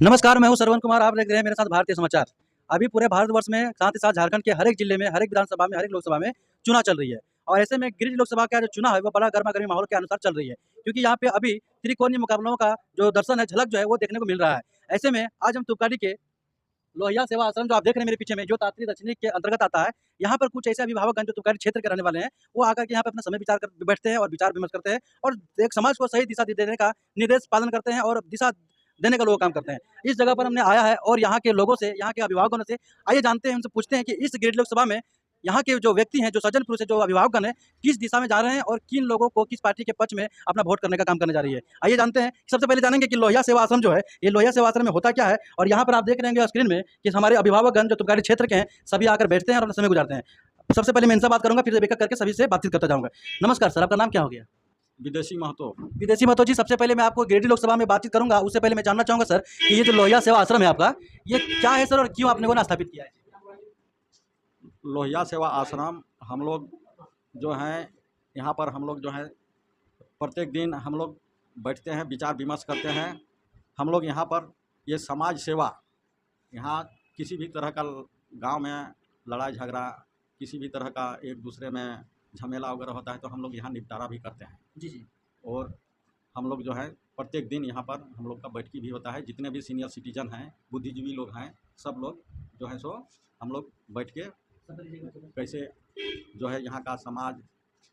नमस्कार, मैं हूं श्रवण कुमार। आप देख रहे हैं मेरे साथ भारतीय समाचार। अभी पूरे भारतवर्ष में, साथ ही साथ झारखंड के हर एक जिले में, हर एक विधानसभा में, हर एक लोकसभा में चुनाव चल रही है। और ऐसे में गिरिडीह लोकसभा का जो चुनाव है वो बड़ा गर्मा-गर्मी माहौल के अनुसार चल रही है। क्योंकि यहाँ पे अभी त्रिकोणीय मुकाबलों का जो दर्शन है, झलक जो है वो देखने को मिल रहा है। ऐसे में आज हम तुपकाडी के लोहिया सेवा आश्रम जो आप देख रहे हैं मेरे पीछे में, जो तांत्रिक दक्षिणी के अंतर्गत आता है, यहाँ पर कुछ ऐसे अभिभावकगण जो तुपकाडी क्षेत्र के रहने वाले हैं, वो आकर के यहाँ पे अपना समय विचार कर बैठते हैं और विचार विमर्श करते हैं और एक समाज को सही दिशा देने का निर्देश पालन करते हैं और दिशा देने का लोग काम करते हैं। इस जगह पर हमने आया है और यहाँ के लोगों से, यहाँ के अभिभावकों से आइए जानते हैं, उनसे पूछते हैं कि इस गिरिडीह लोकसभा में यहाँ के जो व्यक्ति हैं, जो सज्जन पुरुष हैं, जो अभिभावकगण हैं, किस दिशा में जा रहे हैं और किन लोगों को किस पार्टी के पक्ष में अपना वोट करने का काम करने जा रही है। आइए जानते हैं। सबसे पहले जानेंगे कि लोहिया सेवा आश्रम जो है, ये लोहिया सेवा आश्रम में होता क्या है। और यहाँ पर आप देख रहे हैं स्क्रीन में कि हमारे अभिभावकगण जो तुपकाडी क्षेत्र के हैं, सभी आकर बैठते हैं और अपना समय गुजारते हैं। सबसे पहले मैं इनसे बात करूंगा, फिर एक एक करके सभी से बातचीत करता जाऊंगा। नमस्कार सर, आपका नाम क्या हो गया? विदेशी महतो। विदेशी महतो जी, सबसे पहले मैं आपको गिरिडीह लोकसभा में बातचीत करूंगा, उससे पहले मैं जानना चाहूंगा सर कि ये जो लोहिया सेवा आश्रम है आपका, ये क्या है सर और क्यों आपने वो स्थापित किया है? लोहिया सेवा आश्रम हम लोग जो हैं यहाँ पर हम लोग जो है प्रत्येक दिन हम लोग बैठते हैं, विचार विमर्श करते हैं। हम लोग यहाँ पर ये समाज सेवा, यहाँ किसी भी तरह का गांव में लड़ाई झगड़ा, किसी भी तरह का एक दूसरे में झमेला वगैरह होता है तो हम लोग यहाँ निपटारा भी करते हैं। जी जी। और हम लोग जो है प्रत्येक दिन यहाँ पर हम लोग का बैठकी भी होता है। जितने भी सीनियर सिटीजन हैं, बुद्धिजीवी लोग हैं, सब लोग जो है सो हम लोग बैठ के कैसे जो है यहाँ का समाज,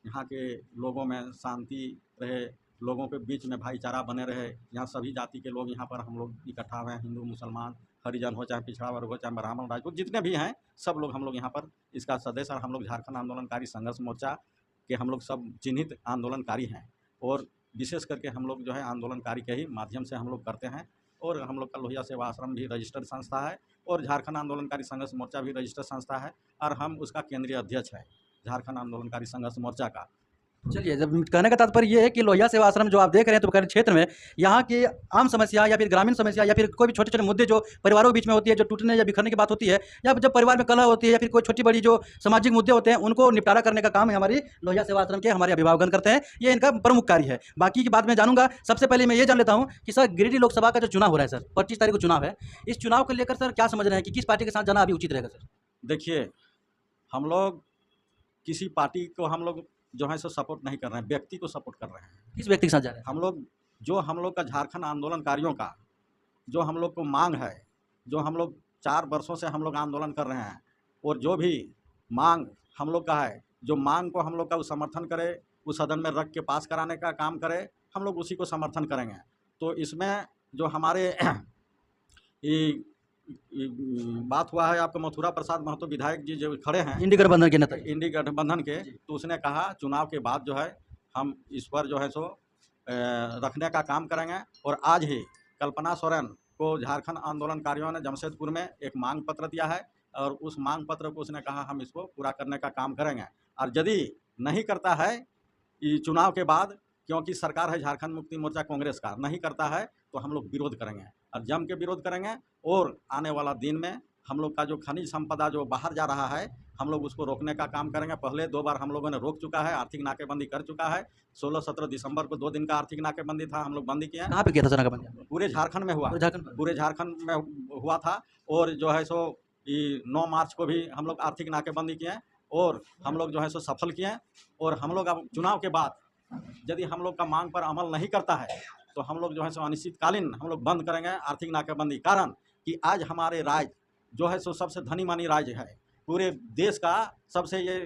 यहाँ के लोगों में शांति रहे, लोगों के बीच में भाईचारा बने रहे। यहाँ सभी जाति के लोग यहाँ पर हम लोग इकट्ठा हुए हैं, हिंदू मुसलमान हरिजन हो, चाहे पिछड़ा वर्ग हो, चाहे ब्राह्मण राजपूत, जितने भी हैं सब लोग हम लोग यहाँ पर इसका सदस्य। और हम लोग झारखंड आंदोलनकारी संघर्ष मोर्चा के हम लोग सब चिन्हित आंदोलनकारी हैं और विशेष करके हम लोग जो है आंदोलनकारी के ही माध्यम से हम लोग करते हैं। और हम लोग का लोहिया सेवा आश्रम भी रजिस्टर्ड संस्था है और झारखंड आंदोलनकारी संघर्ष मोर्चा भी रजिस्टर्ड संस्था है और हम उसका केंद्रीय अध्यक्ष है झारखंड आंदोलनकारी संघर्ष मोर्चा का। चलिए, जब कहने का तात्पर्य ये है कि लोहिया सेवा आश्रम जो आप देख रहे हैं तुपकाडी क्षेत्र में, यहाँ की आम समस्या या फिर ग्रामीण समस्या या फिर कोई भी छोटे छोटे मुद्दे जो परिवारों के बीच में होती है, जो टूटने या बिखरने की बात होती है, या जब परिवार में कलह होती है या फिर कोई छोटी बड़ी जो सामाजिक मुद्दे होते हैं, उनको निपटारा करने का काम हमारी लोहिया सेवा आश्रम के हमारे अभिभावकगण करते हैं। ये इनका प्रमुख कार्य है। बाकी की बात मैं जानूंगा। सबसे पहले मैं ये जान लेता हूँ कि सर, गिरिडीह लोकसभा का जो चुनाव हो रहा है सर, 25 तारीख को चुनाव है, इस चुनाव को लेकर सर क्या समझ रहे हैं कि किस पार्टी के साथ जाना अभी उचित रहेगा? सर देखिए, हम लोग किसी पार्टी को हम लोग जो है सो सपोर्ट नहीं कर रहे हैं, व्यक्ति को सपोर्ट कर रहे हैं। किस व्यक्ति के साथ जा रहे हैं? हम लोग का झारखंड आंदोलनकारियों का जो हम लोग को मांग है, जो हम लोग 4 वर्षों से हम लोग आंदोलन कर रहे हैं, और जो भी मांग हम लोग का है, जो मांग को हम लोग का वो समर्थन करे, उस सदन में रख के पास कराने का काम करे, हम लोग उसी को समर्थन करेंगे। तो इसमें जो हमारे बात हुआ है, आपका मथुरा प्रसाद महतो विधायक जी जो खड़े हैं इंडी गठबंधन के नेता, इंडी गठबंधन के, तो उसने कहा चुनाव के बाद जो है हम इस पर जो है सो रखने का काम करेंगे। और आज ही कल्पना सोरेन को झारखंड आंदोलनकारियों ने जमशेदपुर में एक मांग पत्र दिया है और उस मांग पत्र को उसने कहा हम इसको पूरा करने का काम करेंगे। और यदि नहीं करता है ये चुनाव के बाद, क्योंकि सरकार है झारखंड मुक्ति मोर्चा कांग्रेस का, नहीं करता है तो हम लोग विरोध करेंगे और जम के विरोध करेंगे। और आने वाला दिन में हम लोग का जो खनिज संपदा जो बाहर जा रहा है, हम लोग उसको रोकने का काम करेंगे। पहले 2 बार हम लोगों ने रोक चुका है, आर्थिक नाकेबंदी कर चुका है। 16-17 दिसंबर को 2 दिन का आर्थिक नाकेबंदी था, हम लोग बंदी किए हैं। कहाँ पे किया था सर नाकाबंदी? पूरे झारखंड में हुआ, पूरे झारखंड में हुआ था। और जो है सो 9 मार्च को भी हम लोग आर्थिक नाकेबंदी किए और हम लोग जो है सो सफल किए। और हम लोग अब चुनाव के बाद यदि हम लोग का मांग पर अमल नहीं करता है तो हम लोग जो है सो अनिश्चितकालीन हम लोग बंद करेंगे आर्थिक नाकेबंदी। कारण कि आज हमारे राज्य जो है सो सबसे धनी मानी राज्य है, पूरे देश का सबसे ये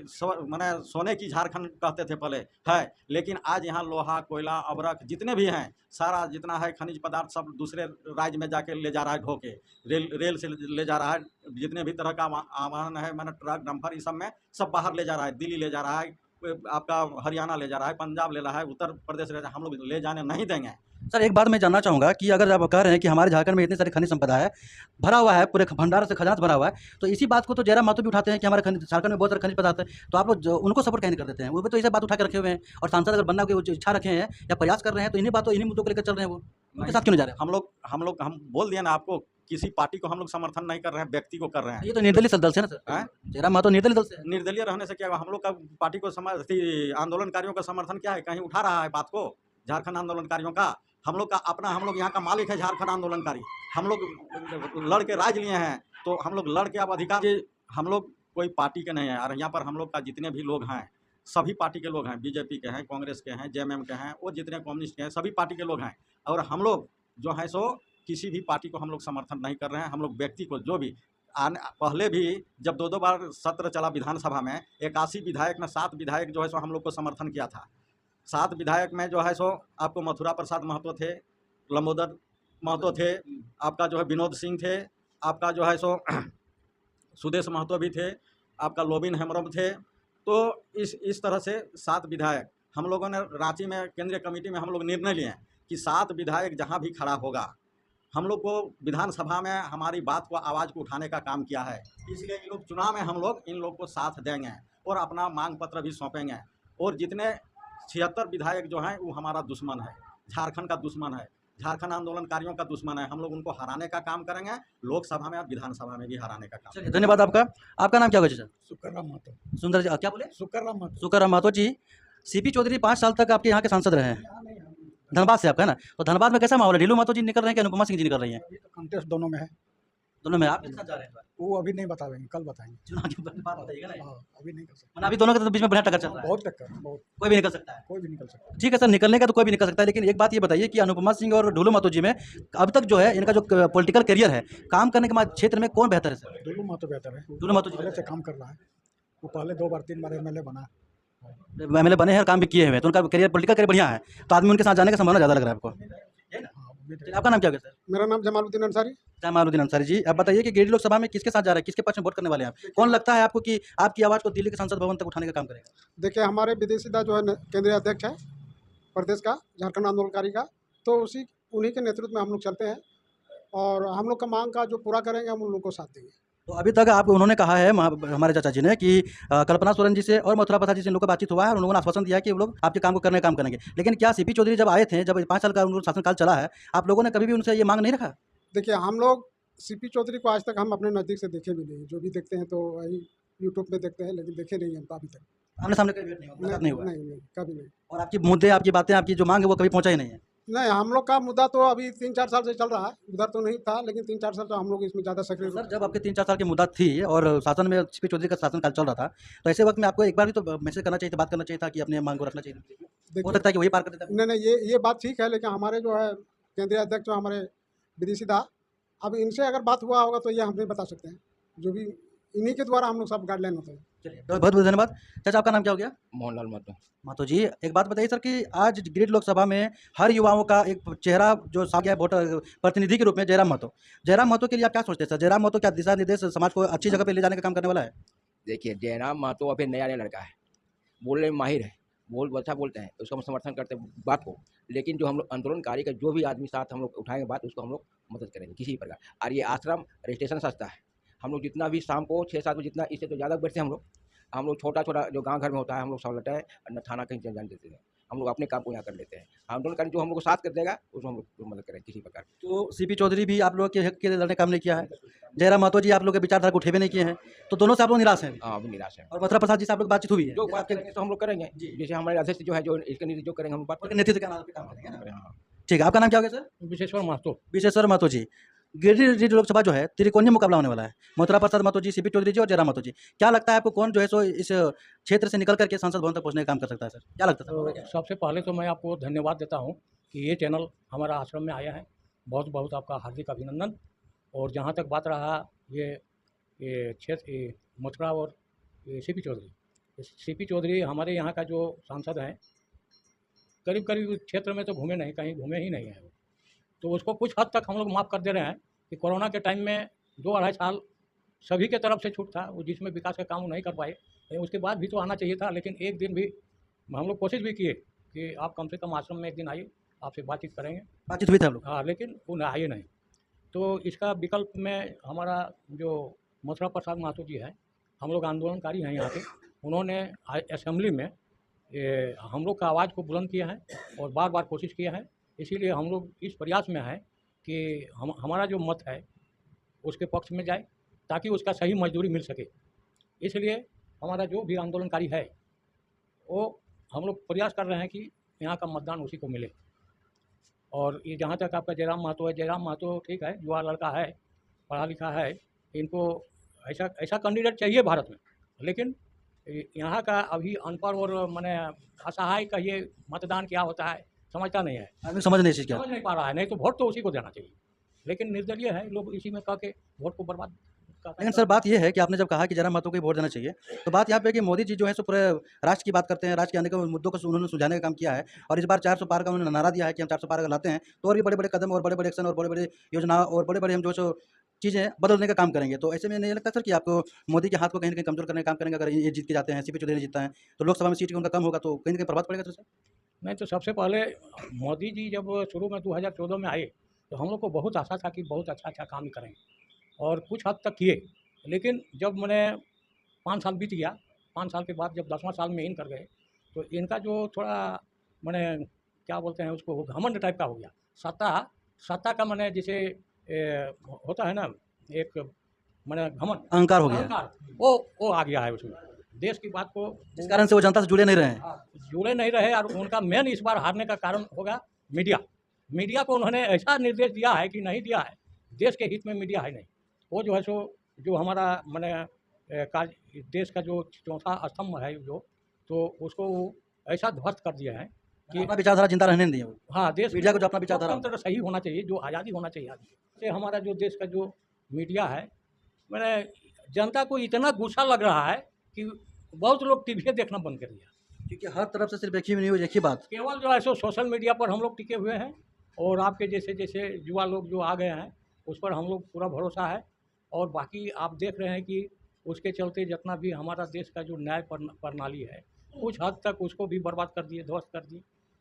माने सोने की झारखंड कहते थे पहले है, लेकिन आज यहाँ लोहा कोयला अबरख जितने भी हैं, सारा जितना है खनिज पदार्थ सब दूसरे राज्य में जाके ले जा रहा है, ढो के रेल से ले जा रहा है। जितने भी तरह का वाहन है, मैंने ट्रक डंपर इस सब में सब बाहर ले जा रहा है, दिल्ली ले जा रहा है, आपका हरियाणा ले जा रहा है, पंजाब ले रहा है, उत्तर प्रदेश ले रहा है। हम लोग ले जाने नहीं देंगे। सर एक बात मैं जानना चाहूँगा कि अगर आप कह रहे हैं कि हमारे झारखंड में इतनी सारी खनिज संपदा है, भरा हुआ है, पूरे भंडार से खजाना भरा हुआ है, तो इसी बात को तो जयराम महतो भी उठाते हैं कि हमारे झारखंड में बहुत सारे खनिज पदार्थ है, तो आप लोग उनको सपोर्ट नहीं कर देते हैं? वो भी तो इसे बात उठा के रखे हुए हैं और सांसद अगर बनना की इच्छा रखे हैं या प्रयास कर रहे हैं तो इन्हीं मुद्दों को लेकर चल रहे हैं। वो उनके साथ क्यों नहीं जा रहे? हम बोल दिए ना आपको, किसी पार्टी को हम लोग समर्थन नहीं कर रहे हैं, व्यक्ति को कर रहे हैं। ये तो निर्दलीय दल से ना सर, जयराम महतो निर्दलीय दल से। निर्दलीय रहने से क्या, हम लोग का पार्टी को आंदोलनकारियों का समर्थन क्या है, कहीं उठा रहा है बात को? झारखंड आंदोलनकारियों का। हम लोग का अपना, हम लोग यहाँ का मालिक है झारखंड आंदोलनकारी। हम लोग लड़ के राज लिए हैं, तो हम लोग लड़ के अब अधिकार, हम लोग कोई पार्टी के नहीं हैं। और यहाँ पर हम लोग का जितने भी लोग हैं सभी पार्टी के लोग हैं, बीजेपी के हैं, कांग्रेस के हैं, जेएमएम के हैं, और जितने कम्युनिस्ट के हैं सभी पार्टी के लोग हैं। और हम लोग जो है सो किसी भी पार्टी को हम लोग समर्थन नहीं कर रहे हैं। हम लोग व्यक्ति को जो भी पहले भी जब 2-2 बार सत्र चला विधानसभा में, 81 विधायक में 7 विधायक जो है सो हम लोग को समर्थन किया था। 7 विधायक में जो है सो आपको मथुरा प्रसाद महतो थे, लंबोदर महतो थे, आपका जो है विनोद सिंह थे, आपका जो है सो सुदेश महतो भी थे, आपका लोबिन हेम्ब्रम थे। तो इस तरह से 7 विधायक हम लोगों ने रांची में केंद्रीय कमेटी में हम लोग निर्णय लिए कि 7 विधायक जहां भी खड़ा होगा, हम लोग को विधानसभा में हमारी बात को, आवाज़ को उठाने का काम किया है। इसलिए इन लोग चुनाव में हम लोग इन लोग को साथ देंगे और अपना मांग पत्र भी सौंपेंगे। और जितने 76 विधायक जो हैं वो हमारा दुश्मन है, झारखंड का दुश्मन है, झारखंड आंदोलनकारियों का दुश्मन है। हम लोग उनको हराने का काम करेंगे, लोकसभा में और विधानसभा में भी हराने का काम। चलिए, धन्यवाद आपका। आपका नाम क्या होगा चाचा? सुकरराम महतो। सुंदर जी, क्या बोले? सुकरराम महतो। सुकरराम महतो जी। सीपी चौधरी 5 साल तक आपके यहाँ के सांसद रहे हैं, धनबाद से आपका है ना? तो धनबाद में कैसा माहौल है? ढीलू महतो जी निकल रहे हैं कि अनुपमा सिंह जी निकल रही हैं? अभी तो कंटेस्ट दोनों में है। दोनों में आप किसके साथ जा रहे हैं इस बार? वो अभी नहीं बताएंगे, कल बताएंगे। चुनाव की बात बताइएगा ना। हाँ, अभी नहीं कर सकते। मतलब अभी दोनों के तो बीच में बढ़िया टक्कर चल रहा है, बहुत टक्कर, बहुत, कोई भी निकल सकता है। कोई भी निकल सकता है। ठीक है सर, निकलने का तो कोई भी निकल सकता है, लेकिन एक बात ये बताइए कि अनुपमा सिंह और ढीलू महतो जी में अब तक जो है इनका जो पॉलिटिकल करियर है, काम करने के क्षेत्र में कौन बेहतर है सर? ढीलू महतो बेहतर है। ढीलू महतो जी पहले से काम कर रहा है। वो पहले 2 बार 3 बार एमएलए बना। एमएलए बने हैं और काम भी किए हुए हैं, तो उनका करियर, पॉलिटिकल करियर बढ़िया है, तो आदमी उनके साथ जाने का संभावना ज़्यादा लग रहा है आपको। हाँ, उम्मीद है। चलिए, आपका नाम क्या होगा सर? मेरा नाम जमालुद्दीन अंसारी। जमालुद्दीन अंसारी जी, अब बताइए कि गिरिडीह लोकसभा में किसके साथ जा रहे हैं, किसके पक्ष में वोट करने वाले हैं आप? कौन लगता है आपको कि आपकी आवाज़ को दिल्ली के संसद भवन तक उठाने का काम करेगा? देखिए, हमारे विदेशीदा जो है केंद्रीय अध्यक्ष है प्रदेश का, झारखंड आंदोलनकारी का, तो उन्हीं के नेतृत्व में हम लोग चलते हैं और हम लोग का मांग का जो पूरा करेंगे हम उन लोग को साथ देंगे। तो अभी तक आप, उन्होंने कहा है हमारे चाचा जी ने कि कल्पना सोरेन जी से और मथुरा प्रसाद जी से इन लोगों का बातचीत हुआ है और उन लोगों ने आश्वासन दिया कि वो लोग आपके काम को करने का काम करेंगे। लेकिन क्या सीपी चौधरी जब आए थे, जब 5 साल का उनका शासनकाल चला है, आप लोगों ने कभी भी उनसे ये मांग नहीं रखा? देखिए, हम लोग सीपी चौधरी को आज तक हम अपने नज़दीक से देखे भी नहीं। जो भी देखते हैं तो वही यूट्यूब पे देखते हैं, लेकिन देखे नहीं हम अभी तक। आमने सामने कभी भेंट नहीं हुआ, मुलाकात नहीं हुआ? नहीं, कभी नहीं। और आपकी मुद्दे, आपकी बातें, आपकी जो मांग है वो कभी पहुंचा ही नहीं है? नहीं, हम लोग का मुद्दा तो अभी 3-4 साल से चल रहा है। उधर तो नहीं था, लेकिन 3-4 साल तो हम लोग इसमें ज़्यादा सक्रिय। सर, जब आपके 3-4 साल की मुद्दा थी और शासन में सीपी चौधरी का शासनकाल चल रहा था, तो ऐसे वक्त में आपको एक बार भी तो मैसेज करना चाहिए था, बात करना चाहिए था कि अपने मांग को रखना चाहिए था। हो सकता है कि वही पार कर देता है। नहीं, ये बात ठीक है, लेकिन हमारे जो है केंद्रीय अध्यक्ष जो हमारे विदेशी दा, अब इनसे अगर बात हुआ होगा तो ये हम नहीं बता सकते हैं। जो भी इन्हीं के द्वारा हम लोग सब गाइडलाइन होते हैं। चलिए, तो बहुत बहुत धन्यवाद। चाचा, आपका नाम क्या हो गया? मोहनलाल महतो। महतो जी, एक बात बताइए सर कि आज गिरिडीह लोकसभा में हर युवाओं का एक चेहरा जो सामने गया है वोटर प्रतिनिधि के रूप में, जयराम महतो। जयराम महतो के लिए आप क्या सोचते हैं सर? जयराम महतो क्या दिशा निर्देश समाज को अच्छी जगह पे ले जाने का काम करने वाला है? देखिए, जयराम महतो अभी नया लड़का है, बोलने में माहिर है, अच्छा बोलते हैं, उसका हम समर्थन करते हैं बात को। लेकिन जो हम लोग आंदोलनकारी का जो भी आदमी साथ हम लोग उठाएंगे बात, उसको हम लोग मदद करेंगे किसी प्रकार। और ये आश्रम रजिस्ट्रेशन संस्था है। हम लोग जितना भी शाम को 6-7 बजे, जितना इससे तो ज़्यादा बैठते हैं हम लोग छोटा जो गांव घर में होता है हम लोग सब लटा है, न थाना कहीं जान देते हैं। हम लोग अपने काम को यहाँ कर लेते हैं। आंदोलनकारी जो हम लोग को साथ कर देगा उसको हम लोग मदद करेंगे किसी प्रकार। तो सीपी चौधरी भी आप लोगों के हक के लिए लड़ने काम नहीं किया है, जयराम महतो जी आप लोग के विचारधारा को उठेवे नहीं किए हैं, तो दोनों से आप लोग निराश हैं? हाँ, अभी निराश है। और मथुरा प्रसाद जी से आप लोग बातचीत हुई है? जो बात करेंगे तो हम लोग करेंगे, जैसे हमारे अध्यक्ष जो है, जो इसके नीति जो करेंगे हम बात आपके नेतृत्व के आधार पे काम करेंगे ना? करेंगे। हाँ, ठीक है, आपका नाम क्या होगा सर? विशेश्वर महतो। विशेश्वर महतो जी। गिरिडीह लोकसभा जो है त्रिकोणीय मुकाबला होने वाला है, मथुरा प्रसाद महतो जी, सीपी चौधरी जी और जयराम महतो जी। क्या लगता है आपको कौन जो है सो इस क्षेत्र से निकल करके संसद भवन तक पहुंचने का काम कर सकता है सर? क्या लगता है? तो सबसे पहले तो मैं आपको धन्यवाद देता हूं कि ये चैनल हमारा आश्रम में आया है। बहुत बहुत आपका हार्दिक अभिनंदन। और जहां तक बात रहा ये क्षेत्र मथुरा और सीपी चौधरी हमारे यहाँ का जो सांसद हैं, करीब क्षेत्र में तो घूमे ही नहीं है वो। तो उसको कुछ हद तक हम लोग माफ़ कर दे रहे हैं कि कोरोना के टाइम में 2-2.5 साल सभी के तरफ से छूट था, वो जिसमें विकास का काम नहीं कर पाए, उसके बाद भी तो आना चाहिए था। लेकिन एक दिन भी हम लोग कोशिश भी किए कि आप कम से कम आश्रम में एक दिन आइए, आपसे बातचीत करेंगे। बातचीत हुई था आप लोग? हाँ, लेकिन वो आए नहीं। तो इसका विकल्प में हमारा जो मथुरा प्रसाद महतो जी है, हम लोग आंदोलनकारी हैं यहाँ के, उन्होंने असेंबली में हम लोग का आवाज़ को बुलंद किया है और बार बार कोशिश किया है। इसीलिए हम लोग इस प्रयास में हैं कि हमारा जो मत है उसके पक्ष में जाए, ताकि उसका सही मजदूरी मिल सके। इसलिए हमारा जो भी आंदोलनकारी है वो हम लोग प्रयास कर रहे हैं कि यहाँ का मतदान उसी को मिले। और ये जहाँ तक आपका जयराम महतो है, जयराम महतो ठीक है, युवा लड़का है, पढ़ा लिखा है, इनको ऐसा ऐसा कैंडिडेट चाहिए भारत में। लेकिन यहाँ का अभी अनपढ़ और माने असहाय का ये मतदान क्या होता है समझता नहीं है, आदमी समझ नहीं इस चीज़ क्या। समझ नहीं पा रहा है। नहीं तो वोट तो उसी को देना चाहिए, लेकिन निर्दलीय है लोग, इसी में कह के वोट को बर्बाद करते लेकिन सर बात ये है कि आपने जब कहा कि जयराम महतो को ही वोट देना चाहिए, तो बात यहाँ पे है कि मोदी जी जो है सो पूरे राष्ट्र की बात करते हैं, राष्ट्र के अनेक मुद्दों को उन्होंने सुलझाने का काम किया है और इस बार 400 पार का उन्होंने नारा दिया है कि हम 400 पार अगर लाते हैं तो और भी बड़े-बड़े कदम और बड़े-बड़े एक्शन और बड़े-बड़े योजना और बड़े-बड़े हम जो है सो चीज़ें बदलने का काम करेंगे। तो ऐसे में नहीं लगता सर कि आपको मोदी के हाथ को कहीं न कहीं कमज़ोर करने का काम करेंगे अगर ये जीत के जाते हैं, सीपी चौधरी जीतता है, तो लोकसभा में सीट उनका कम होगा तो कहीं न कहीं प्रभाव पड़ेगा तो सर? नहीं तो सबसे पहले मोदी जी जब शुरू में 2014 में आए तो हम लोग को बहुत आशा था कि बहुत अच्छा काम करेंगे और कुछ हद तक किए। लेकिन जब मैंने 5 साल बीत गया, 5 साल के बाद जब 10वां साल में इन कर गए तो इनका जो थोड़ा मैंने क्या बोलते हैं उसको घमंड टाइप का हो गया। सत्ता का मैंने जैसे होता है ना एक मैंने घमंड अहंकार हो गया है, अहंकार, वो आ गया है उसमें। देश की बात को जिस कारण से वो जनता से जुड़े नहीं रहे हैं। जुड़े नहीं रहे और उनका मेन इस बार हारने का कारण होगा मीडिया। मीडिया को उन्होंने ऐसा निर्देश दिया है कि नहीं दिया है, देश के हित में मीडिया है नहीं। वो जो है सो जो हमारा मैंने कार्य देश का जो चौथा स्तंभ है जो, तो उसको वो ऐसा ध्वस्त कर दिया है कि अपना विचारधारा जिंदा रहने नहीं दिया वो। हाँ, देश मीडिया को जो अपना विचारधारा लोकतंत्र सही होना चाहिए, जो आज़ादी होना चाहिए आदमी को। से हमारा जो देश का जो मीडिया है, मैंने जनता को इतना गुस्सा लग रहा है कि बहुत लोग टीवी देखना बंद कर दिया। क्योंकि हर तरफ से सिर्फ एक ही न्यूज़, एक ही बात। केवल जो है सो सोशल मीडिया पर हम लोग टिके हुए हैं और आपके जैसे जैसे युवा लोग जो आ गए हैं उस पर हम लोग पूरा भरोसा है। और बाकी आप देख रहे हैं कि उसके चलते जितना भी हमारा देश का जो न्याय प्रणाली है कुछ हद तक उसको भी बर्बाद कर दिए, ध्वस्त कर दिए।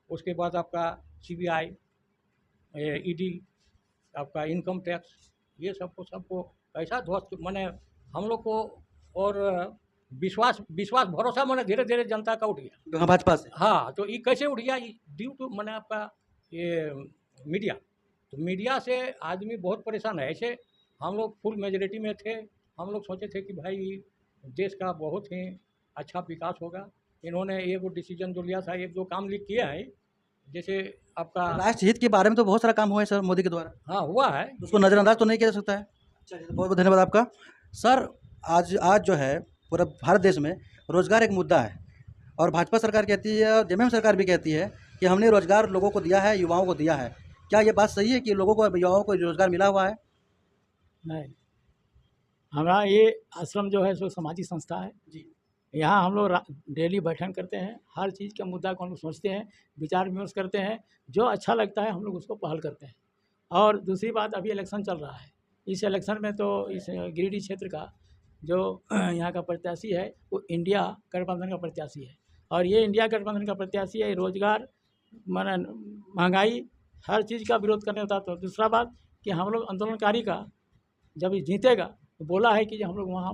उसके बाद आपका सीबीआई, ईडी, आपका इनकम टैक्स, ये सबको ऐसा ध्वस्त माने हम लोग को। और विश्वास भरोसा माने धीरे धीरे जनता का उठ गया। हाँ, भाजपा से। हाँ, तो ये कैसे उठ गया? ड्यू टू मैंने आपका ये मीडिया। तो मीडिया से आदमी बहुत परेशान है। ऐसे हम लोग फुल मेजॉरिटी में थे, हम लोग सोचे थे कि भाई देश का बहुत ही अच्छा विकास होगा। इन्होंने एक डिसीजन जो लिया था, एक दो काम लिख किया है, जैसे आपका राष्ट्र हित के बारे में तो बहुत सारा काम हुआ है सर मोदी के द्वारा, हाँ हुआ है। उसको नज़रअंदाज तो नहीं किया जा सकता है। चलिए, बहुत बहुत धन्यवाद आपका। सर आज जो है पूरा भारत देश में रोजगार एक मुद्दा है और भाजपा सरकार कहती है और जेएमएम सरकार भी कहती है कि हमने रोजगार लोगों को दिया है, युवाओं को दिया है। क्या ये बात सही है कि लोगों को, युवाओं को रोजगार मिला हुआ है? नहीं, हमारा ये आश्रम जो है सो सामाजिक संस्था है जी। यहाँ हम लोग डेली बैठन करते हैं, हर चीज़ का मुद्दा को हम लोग सोचते हैं, विचार विमर्श करते हैं, जो अच्छा लगता है हम लोग उसको पहल करते हैं। और दूसरी बात, अभी इलेक्शन चल रहा है, इस इलेक्शन में तो इस गिरिडीह क्षेत्र का जो यहाँ का प्रत्याशी है वो इंडिया गठबंधन का प्रत्याशी है। और ये इंडिया गठबंधन का प्रत्याशी है, रोजगार माने महंगाई हर चीज़ का विरोध करने होता। तो दूसरा बात कि हम लोग आंदोलनकारी का जब ये जीतेगा तो बोला है कि हम लोग वहाँ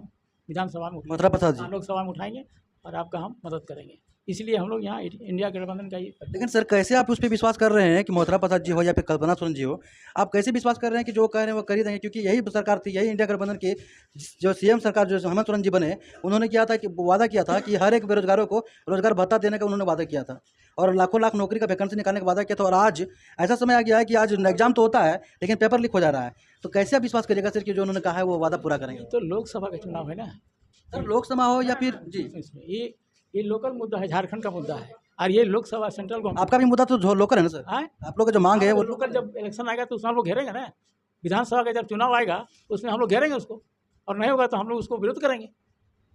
विधानसभा में मथुरा प्रसाद जी। लोकसभा में उठाएंगे और आपका हम मदद करेंगे। इसलिए हम लोग यहाँ इंडिया गठबंधन का ही लेकिन सर कैसे आप उस पर विश्वास कर रहे हैं कि मथुरा प्रसाद जी हो या फिर कल्पना सोरेन जी हो, आप कैसे विश्वास कर रहे हैं कि जो कह रहे हैं वो कर ही देंगे? क्योंकि यही सरकार थी, यही इंडिया गठबंधन की जो सीएम सरकार जो हेमंत सोरेन जी बने, उन्होंने किया था कि वादा किया था कि हर एक बेरोजगारों को रोजगार भत्ता देने का उन्होंने वादा किया था और लाखों लाख नौकरी का वैकेंसी निकालने का वादा किया था। और आज ऐसा समय आ गया है कि आज एग्जाम तो होता है लेकिन पेपर लीक हो जा रहा है। तो कैसे आप विश्वास करिएगा सर कि जो उन्होंने कहा है वो वादा पूरा करेंगे? तो लोकसभा का चुनाव है ना सर लोकसभा हो या फिर जी, इसमें ये लोकल मुद्दा है, झारखंड का मुद्दा है और ये लोकसभा सेंट्रल गवर्नमेंट आपका भी मुद्दा तो लोकल है ना सर? आए आप लोग का जो मांग है वो लोकल जब इलेक्शन आएगा तो उसमें हम लोग घेरेंगे ना। विधानसभा का जब चुनाव आएगा उसमें हम लोग घेरेंगे उसको, और नहीं होगा तो हम लोग उसको विरोध करेंगे।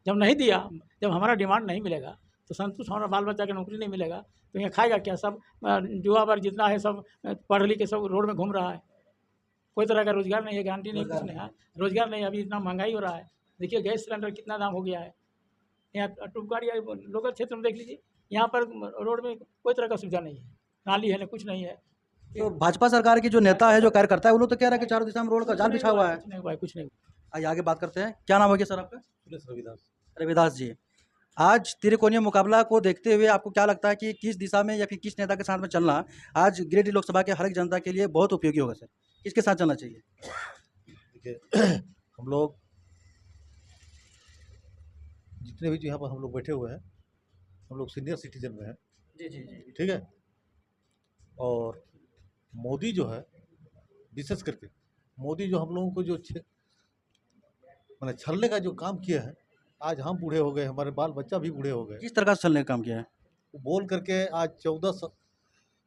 जब नहीं दिया, जब हमारा डिमांड नहीं मिलेगा तो संतुष्ट हमारा बाल बच्चा की नौकरी नहीं मिलेगा तो यहाँ खाएगा क्या? सब युवा वर्ग जितना है सब पढ़ लिख के सब रोड में घूम रहा है, कोई तरह का रोजगार नहीं है, गारंटी नहीं, कुछ नहीं है, रोजगार नहीं। अभी इतना महंगाई हो रहा है, देखिए गैस सिलेंडर कितना दाम हो गया है। यहाँ टुपगाड़ी लोकल क्षेत्र में देख लीजिए, यहाँ पर रोड में कोई तरह का सुविधा नहीं है, नाली है ना कुछ नहीं है। तो भाजपा सरकार की जो नेता है, जो कार्यकर्ता है, वो लोग तो कह रहा है कि चारों दिशा में रोड का जाल बिछा हुआ है। कुछ नहीं हुआ है, कुछ नहीं। आइए आगे बात करते हैं। क्या नाम हो गया सर आपका? रविदास जी। आज त्रिकोणीय मुकाबला को देखते हुए आपको क्या लगता है कि किस दिशा में या फिर किस नेता के साथ में चलना आज गिरिडीह लोकसभा के हर एक जनता के लिए बहुत उपयोगी होगा सर? किसके साथ चलना चाहिए? देखिए हम लोग जितने भी यहाँ पर हम लोग बैठे हुए हैं, हम लोग सीनियर सिटीजन में हैं, जी जी जी। ठीक है। और मोदी जो है, विशेष करके मोदी जो हम लोगों को जो मैंने छलने का जो काम किया है, आज हम बूढ़े हो गए, हमारे बाल बच्चा भी बूढ़े हो गए। किस तरह से चलने का काम किया है? वो बोल करके आज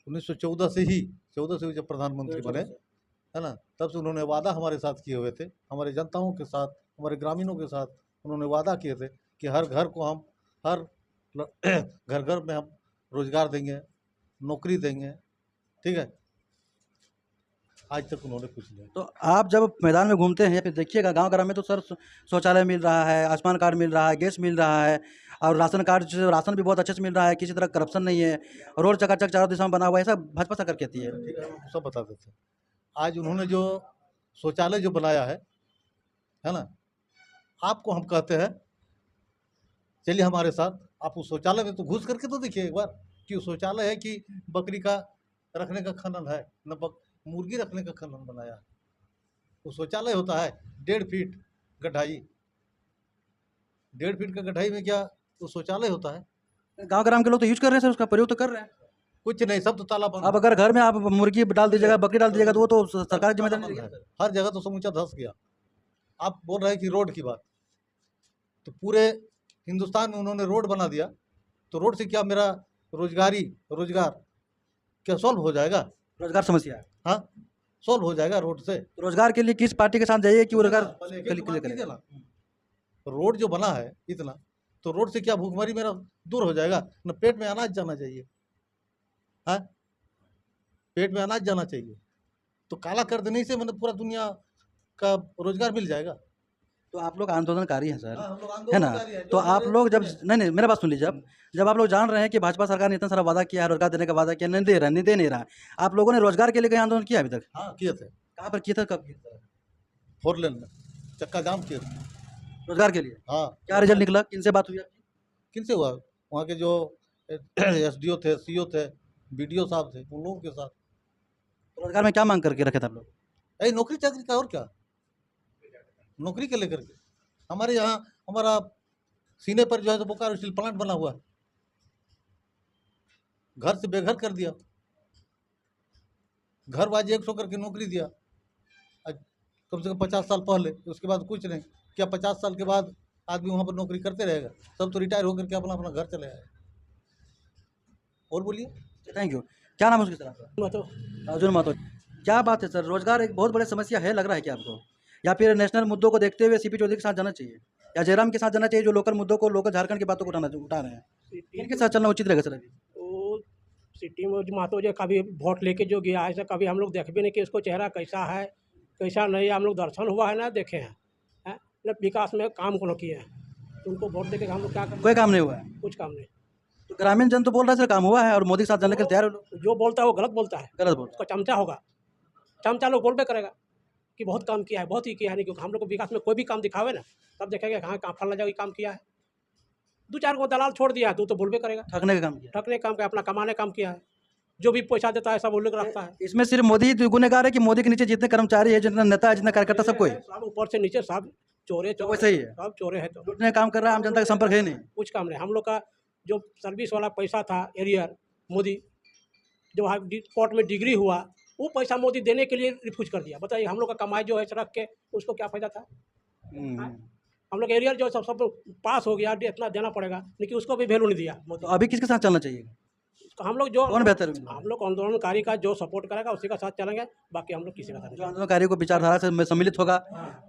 1914 से जब प्रधानमंत्री बने, है ना, तब से उन्होंने वादा हमारे साथ किए हुए थे, हमारे जनताओं के साथ, हमारे ग्रामीणों के साथ उन्होंने वादा किए थे कि हर घर को हम हर घर घर में हम रोजगार देंगे, नौकरी देंगे, ठीक है। आज तक उन्होंने कुछ नहीं। तो आप जब मैदान में घूमते हैं या फिर देखिएगा गांव ग्राम में, तो सर शौचालय मिल रहा है, आयुष्मान कार्ड मिल रहा है, गैस मिल रहा है, और राशन कार्ड से राशन भी बहुत अच्छे से मिल रहा है, किसी तरह करप्शन नहीं है, रोड चकाचक चारों दिशा में बना हुआ है, ऐसा भाजपा सरकार कहती है। ठीक है, हम सब बता देते हैं। आज उन्होंने जो शौचालय जो बनाया है ना, आपको हम कहते हैं चलिए हमारे साथ, आप उस शौचालय में तो घुस करके तो देखिए एक बार कि शौचालय है कि बकरी का रखने का खनन है, न मुर्गी रखने का खनन बनाया है। वो शौचालय होता है 1.5 फीट गहराई, 1.5 फीट का गहराई में क्या वो शौचालय होता है? गांव ग्राम के लोग तो यूज कर रहे हैं सर, उसका प्रयोग तो कर रहे हैं। कुछ नहीं, सब तो ताला बंद। अब अगर घर में आप मुर्गी डाल दीजिएगा, बकरी डाल दीजिएगा, तो वो तो सरकार की जिम्मेदारी नहीं है। हर जगह तो समूचा धंस गया। आप बोल रहे हैं कि रोड की बात, तो पूरे हिंदुस्तान में उन्होंने रोड बना दिया, तो रोड से क्या मेरा रोजगार क्या सॉल्व हो जाएगा? रोजगार समस्या है। हाँ, सॉल्व हो जाएगा रोड से। तो रोजगार के लिए किस पार्टी के साथ जाइए कि वो रोजगार पहले एक के लिए बात करेगा? कीजिए ना, रोड जो बना है इतना, तो रोड से क्या भूखमरी मेरा दूर हो जाएगा? न पेट में अनाज जाना चाहिए, हाँ, पेट में अनाज जाना चाहिए, तो काला कर देने से मतलब पूरा दुनिया का रोजगार मिल जाएगा। तो आप लोग आंदोलनकारी हैं सर, हाँ, हम लोग है ना? आंदोलनकारी हैं। तो जो आप हमारे- लोग जब नहीं मेरा बात सुन लीजिए, जब आप लोग जान रहे हैं कि भाजपा सरकार ने इतना सारा वादा किया है, रोजगार देने का वादा किया, नहीं दे रहा, नहीं दे नहीं रहा, आप लोगों ने रोजगार के लिए कहीं आंदोलन किया अभी तक? हाँ, किए थे, कहाँ पर किया था, कब किया था? 4 लेन में चक्का जाम किए थे। रोजगार के लिए हाँ, क्या रिजल्ट निकला? किनसे बात हुई आपकी? किनसे हुआ? वहाँ के जो SDO थे, CO थे, BDO साहब थे, उन लोगों के साथ। रोजगार में क्या मांग करके रखे थे आप लोग? अरे नौकरी चाकरी का, और क्या, नौकरी के लेकर के। हमारे यहाँ हमारा सीने पर जो है तो बोकारो स्टील प्लांट बना हुआ है, घर से बेघर कर दिया, घर बाजी 100 करके नौकरी दिया। आज कम से कम 50 साल पहले, उसके बाद कुछ नहीं। क्या 50 साल के बाद आदमी वहाँ पर नौकरी करते रहेगा? सब तो रिटायर होकर के अपना अपना घर चले आए। और बोलिए। Thank you. क्या नाम है उसकी तरफ? महतो अर्जुन महतो। क्या बात है सर, रोजगार एक बहुत बड़ी समस्या है लग रहा है क्या आपको? या फिर नेशनल मुद्दों को देखते हुए सीपी चौधरी के साथ जाना चाहिए, या जयराम के साथ जाना चाहिए जो लोकल मुद्दों को, लोकल झारखंड की बातों को उठा रहे हैं? इनके साथ चलना उचित रहेगा सर? अभी वो सिटी में जो महतो जो कभी वोट लेके जो गया है, ऐसा कभी हम लोग देख भी नहीं कि उसको चेहरा कैसा है कैसा नहीं है। हम लोग दर्शन हुआ है ना देखे हैं, न विकास में काम को किए हैं, तो उनको वोट देके हम लोग क्या करें? कोई काम नहीं हुआ है। कुछ काम नहीं। तो ग्रामीण जन तो बोल रहा है सर काम हुआ है, और मोदी के साथ जाने के लिए तैयार हो लोग। जो बोलता है वो गलत बोलता है, गलत बोल। उसका चमचा होगा, चमचा लोग बोलबे करेगा कि बहुत काम किया है, बहुत ही किया है। नहीं, क्योंकि हम लोग को विकास में कोई भी काम दिखावे ना, तब देखेंगे कहाँ फलना जगह काम किया है। 2-4 को दलाल छोड़ दिया है तो बोलबे करेगा। ठगने का काम किया। ठगने काम किया, अपना कमाने काम किया है। जो भी पैसा देता है सब वो लोग रखता है। इसमें सिर्फ मोदी ही गुनहगार है कि मोदी के नीचे जितने कर्मचारी है, जितना नेता है, जितना कार्यकर्ता, सब कोई सब ऊपर से नीचे सब चोरे तो वैसे ही है। सब चोरे है। तो लूटने का काम कर रहा है, आम जनता का संपर्क है नहीं। कुछ काम नहीं। हम लोग का जो सर्विस वाला पैसा था एरियर, मोदी जो कोर्ट में डिग्री हुआ, वो पैसा मोदी देने के लिए रिफ्यूज कर दिया। बताइए हम लोग का कमाई जो है रख के उसको क्या फायदा था? हम लोग एरियर जो सब पास हो गया, इतना देना पड़ेगा, लेकिन उसको भी वैल्यू नहीं दिया तो मोदी। अभी किसके साथ चलना चाहिए? तो हम लोग जो कौन बेहतर? हम लोग आंदोलनकारी का जो सपोर्ट करेगा उसी का साथ चलेंगे, बाकी हम लोग किसी का साथ जो नहीं। आंदोलनकारियों को विचारधारा से सम्मिलित होगा,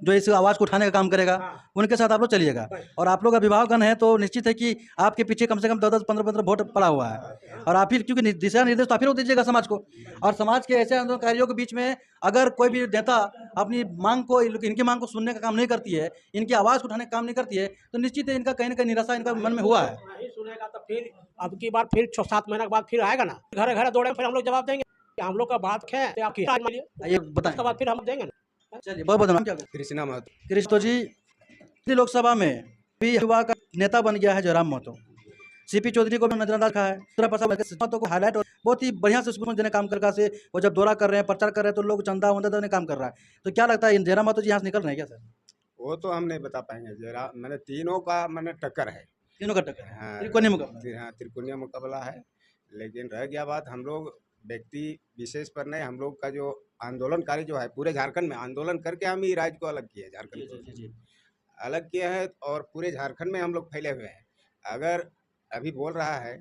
जो इस आवाज़ को उठाने का काम करेगा, उनके साथ आप लोग चलिएगा। और आप लोग अभिभावकगण हैं तो निश्चित है कि आपके पीछे कम से कम 10-10, 15-15 वोट पड़ा हुआ है, और आप ही क्योंकि दिशा निर्देश तो आप ही लोग दीजिएगा समाज को। और समाज के ऐसे आंदोलनकारियों के बीच में अगर कोई भी नेता अपनी मांग को, इनकी मांग को सुनने का काम नहीं करती है, इनकी आवाज़ को उठाने का काम नहीं करती है, तो निश्चित है इनका कहीं ना कहीं निराशा इनका मन में हुआ है। नहीं सुनेगा तो फिर अब की बार फिर 6-7 महीने के बाद फिर आएगा ना, घर घर दौड़े, फिर हम लोग जवाब देंगे कि हम लोग का बात खे तो आपकी आज मानिए, ये उसके बताएं। बाद फिर हम देंगे ना। चलिए बहुत बहुत क्या कृष्णा महतो। कृष्णो जी, लोकसभा में भी युवा का नेता बन गया है जयराम महतो। सीपी चौधरी को भी नजरअंदाज रखा है, दूसरा प्रसाद को हाईलाइट और बहुत ही बढ़िया से उसको देने काम करका से वो जब दौरा कर रहे हैं, प्रचार कर रहे हैं, तो लोग चंदा वंदा देने काम कर रहा है। तो क्या लगता है जयराम महतो जी यहाँ से निकल रहे हैं क्या सर? वो तो हम नहीं बता पाएंगे। जरा मैंने तीनों का मैंने टक्कर है। तीनों का टक्कर है, हाँ, त्रिकोणीय मुकाबला। हाँ, त्रिकोणीय मुकाबला है। लेकिन रह गया बात, हम लोग व्यक्ति विशेष पर नहीं, हम लोग का जो आंदोलनकारी जो है पूरे झारखंड में आंदोलन करके हम ही राज्य को अलग किए हैं, झारखंड जी को जी जी अलग किए हैं और पूरे झारखंड में हम लोग फैले हुए हैं। अगर अभी बोल रहा है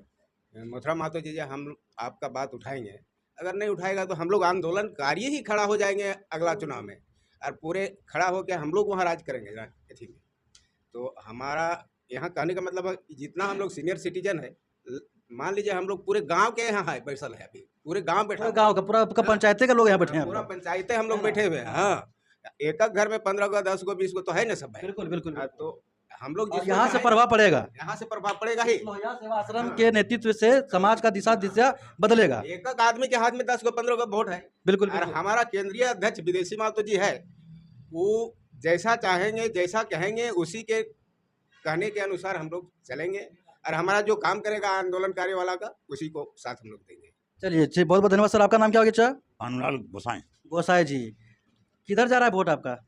मथुरा महतो जी हम आपका बात उठाएंगे, अगर नहीं उठाएगा तो हम लोग आंदोलनकारी ही खड़ा हो जाएंगे अगला चुनाव में, और पूरे खड़ा होकर हम लोग वहाँ राज करेंगे अथी में। तो हमारा यहाँ कहने का मतलब है कि जितना हम लोग सीनियर सिटीजन है, मान लीजिए हम लोग पूरे गांव के यहाँ है बैठल है, अभी पूरे गांव बैठा पूरा हुआ गांव का पूरा आपका पंचायते के लोग यहाँ बैठे है, हैं पूरा आपका। पंचायतें हम लोग बैठे हुए हैं। हाँ, एक एक घर में 15 गो 10 गो 20 गो तो है ना, सब है। बिल्कुल बिल्कुल हाँ, तो हम लोग और यहाँ से प्रभाव पड़ेगा, यहाँ से प्रभाव पड़ेगा ही। लोहिया सेवा आश्रम के नेतृत्व से समाज का दिशा दिशा बदलेगा। एक एक आदमी के हाथ में 10 गो 15 गो वोट है। बिल्कुल और बिल्कुल हमारा केंद्रीय अध्यक्ष विदेशी महतो जी है, वो जैसा चाहेंगे जैसा कहेंगे उसी के कहने के अनुसार हम लोग चलेंगे, और हमारा जो काम करेगा आंदोलनकारी वाला का उसी को साथ हम लोग देंगे। चलिए जी, बहुत बहुत धन्यवाद सर। आपका नाम क्या हो गया? अनुलाल गोसाई। गोसाई जी, किधर जा रहा है वोट आपका?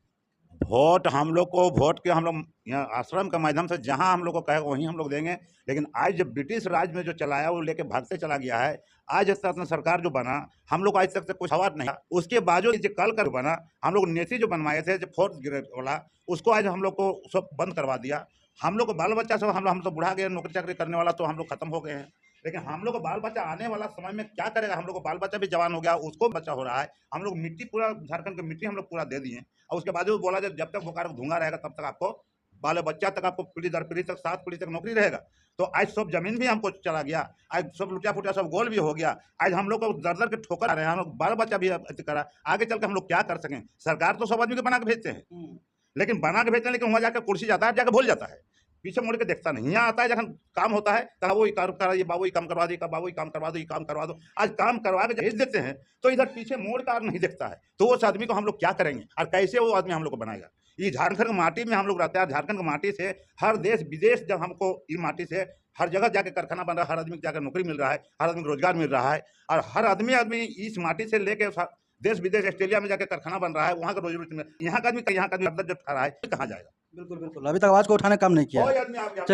वोट हम लोग को वोट के हम लोग यहाँ आश्रम के माध्यम से जहाँ हम लोग को कहेगा वहीं हम लोग देंगे। लेकिन आज जब ब्रिटिश राज में जो चलाया वो लेके भागते चला गया है, आज तक अपना सरकार जो बना हम लोग आज तक से कुछ सवाल नहीं। उसके बावजूद जो कल कर बना हम लोग नीति जो बनवाए थे जो 4th ग्रेड वाला, उसको आज हम लोग को सब बंद करवा दिया। हम लोग को बाल बच्चा सब हम तो बुढ़ा गए, नौकरी चाकरी करने वाला तो हम लोग खत्म हो गए हैं। लेकिन हम लोग को बाल बच्चा आने वाला समय में क्या करेगा? हम लोग को बाल बच्चा भी जवान हो गया, उसको बच्चा हो रहा है। हम लोग मिट्टी पूरा झारखंड की मिट्टी हम लोग पूरा दे दिए, और उसके बाद बोला जब तक बोकार धुआं रहेगा तब तक आपको बाल बच्चा तक आपको पीढ़ी दर पीढ़ी तक 7 पीढ़ी तक नौकरी रहेगा। तो आज सब जमीन भी हमको चला गया, आज सब लुटिया फुटिया सब गोल भी हो गया। आज हम लोग को दर दर के ठोकर आ रहे हैं, हम लोग बाल बच्चा भी करा। आगे चल के हम लोग क्या कर सकें? सरकार तो सब आदमी को बना के भेजते हैं, लेकिन बना के भेजते हैं, लेकिन वहाँ जाकर कुर्सी जाता है, जाकर भूल जाता है, पीछे मुड़ के देखता नहीं। यहाँ आता है जब काम होता है तब वो ये बाबू ये काम करवा दो, बाबू ये काम करवा दो, ये काम करवा दो। आज काम करवा के भेज देते हैं तो इधर पीछे मोड़ का नहीं देखता है। तो उस आदमी को हम लोग क्या करेंगे और कैसे वो आदमी हम लोग को बनाएगा? ये झारखंड की माटी में हम लोग रहते हैं, झारखंड की माटी से हर देश विदेश जब हमको ये माटी से हर जगह जाके कारखाना बन रहा है, हर आदमी को जाकर नौकरी मिल रहा है, हर आदमी को रोजगार मिल रहा है, और हर आदमी इस माटी से लेके देश विदेश ऑस्ट्रेलिया में जाकर कारखाना बन रहा है, वहाँ का रोजी रोटी में यहाँ का आदमी जो खा रहा है कहाँ जाएगा? बिल्कुल बिल्कुल, अभी तक आवाज को उठाने का काम नहीं किया कोई है। आदमी